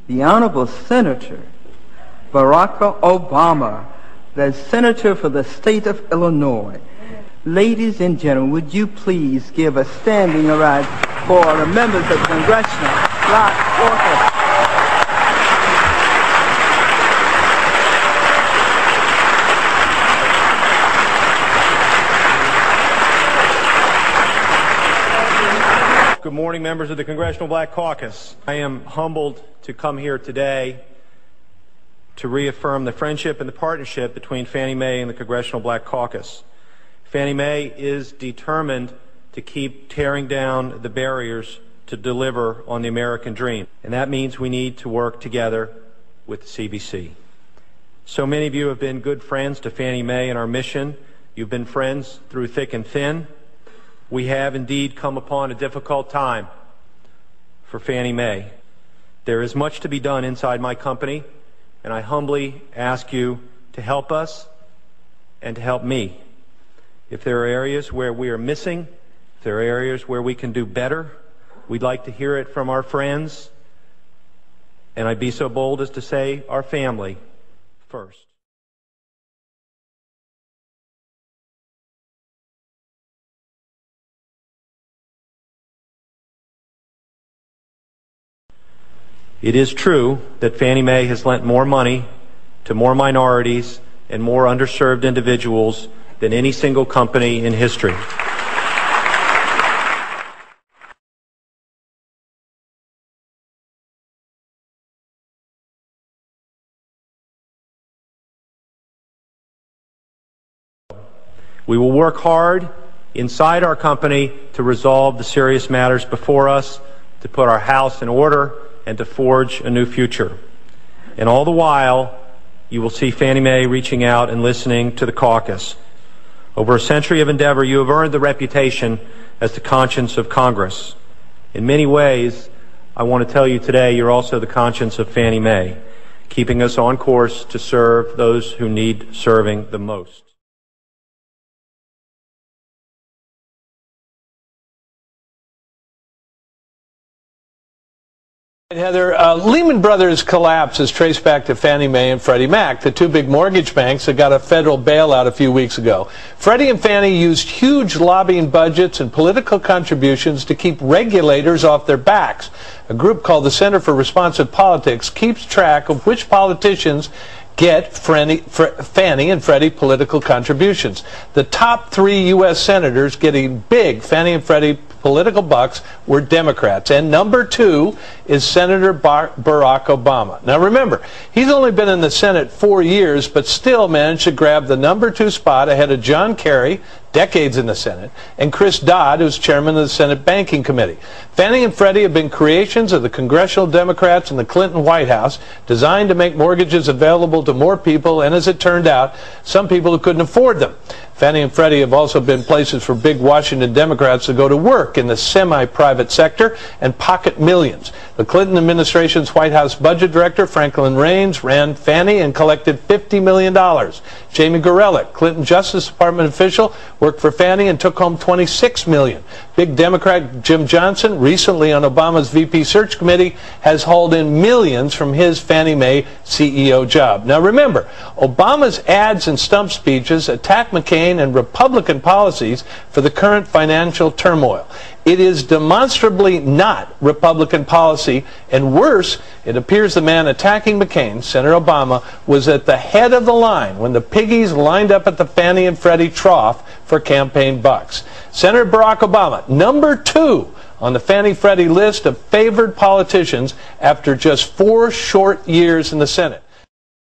the Honorable Senator Barack Obama, the Senator for the state of Illinois. Ladies and gentlemen, would you please give a standing ovation for the members of the Congressional Black Caucus? Good morning, members of the Congressional Black Caucus. I am humbled to come here today to reaffirm the friendship and the partnership between Fannie Mae and the Congressional Black Caucus. Fannie Mae is determined to keep tearing down the barriers to deliver on the American dream, and that means we need to work together with the CBC. So many of you have been good friends to Fannie Mae and our mission. You've been friends through thick and thin. We have indeed come upon a difficult time for Fannie Mae. There is much to be done inside my company, and I humbly ask you to help us and to help me. If there are areas where we are missing, if there are areas where we can do better, we'd like to hear it from our friends, and I'd be so bold as to say our family first. It is true that Fannie Mae has lent more money to more minorities and more underserved individuals than any single company in history. We will work hard inside our company to resolve the serious matters before us, to put our house in order, and to forge a new future. And all the while, you will see Fannie Mae reaching out and listening to the caucus. Over a century of endeavor, you have earned the reputation as the conscience of Congress. In many ways, I want to tell you today, you're also the conscience of Fannie Mae, keeping us on course to serve those who need serving the most. Heather, Lehman Brothers collapse is traced back to Fannie Mae and Freddie Mac, the two big mortgage banks that got a federal bailout a few weeks ago. Freddie and Fannie used huge lobbying budgets and political contributions to keep regulators off their backs. A group called the Center for Responsive Politics keeps track of which politicians get Fannie and Freddie political contributions. The top 3 U.S. senators getting big Fannie and Freddie political bucks were Democrats, and number 2 is Senator Barack Obama. Now remember, he's only been in the Senate 4 years, but still managed to grab the number 2 spot ahead of John Kerry, decades in the Senate, and Chris Dodd, who's chairman of the Senate Banking Committee. Fannie and Freddie have been creations of the Congressional Democrats in the Clinton White House, designed to make mortgages available to more people, and as it turned out, some people who couldn't afford them. Fannie and Freddie have also been places for big Washington Democrats to go to work in the semi-private sector and pocket millions. The Clinton administration's White House budget director, Franklin Raines, ran Fannie and collected $50 million. Jamie Gorelick, Clinton Justice Department official, worked for Fannie and took home $26 million. Big Democrat Jim Johnson, recently on Obama's VP search committee, has hauled in millions from his Fannie Mae CEO job. Now remember, Obama's ads and stump speeches attack McCain and Republican policies for the current financial turmoil. It is demonstrably not Republican policy, and worse, it appears the man attacking McCain, Senator Obama, was at the head of the line when the piggies lined up at the Fannie and Freddie trough for campaign bucks. Senator Barack Obama, number 2 on the Fannie-Freddie list of favored politicians after just 4 short years in the Senate.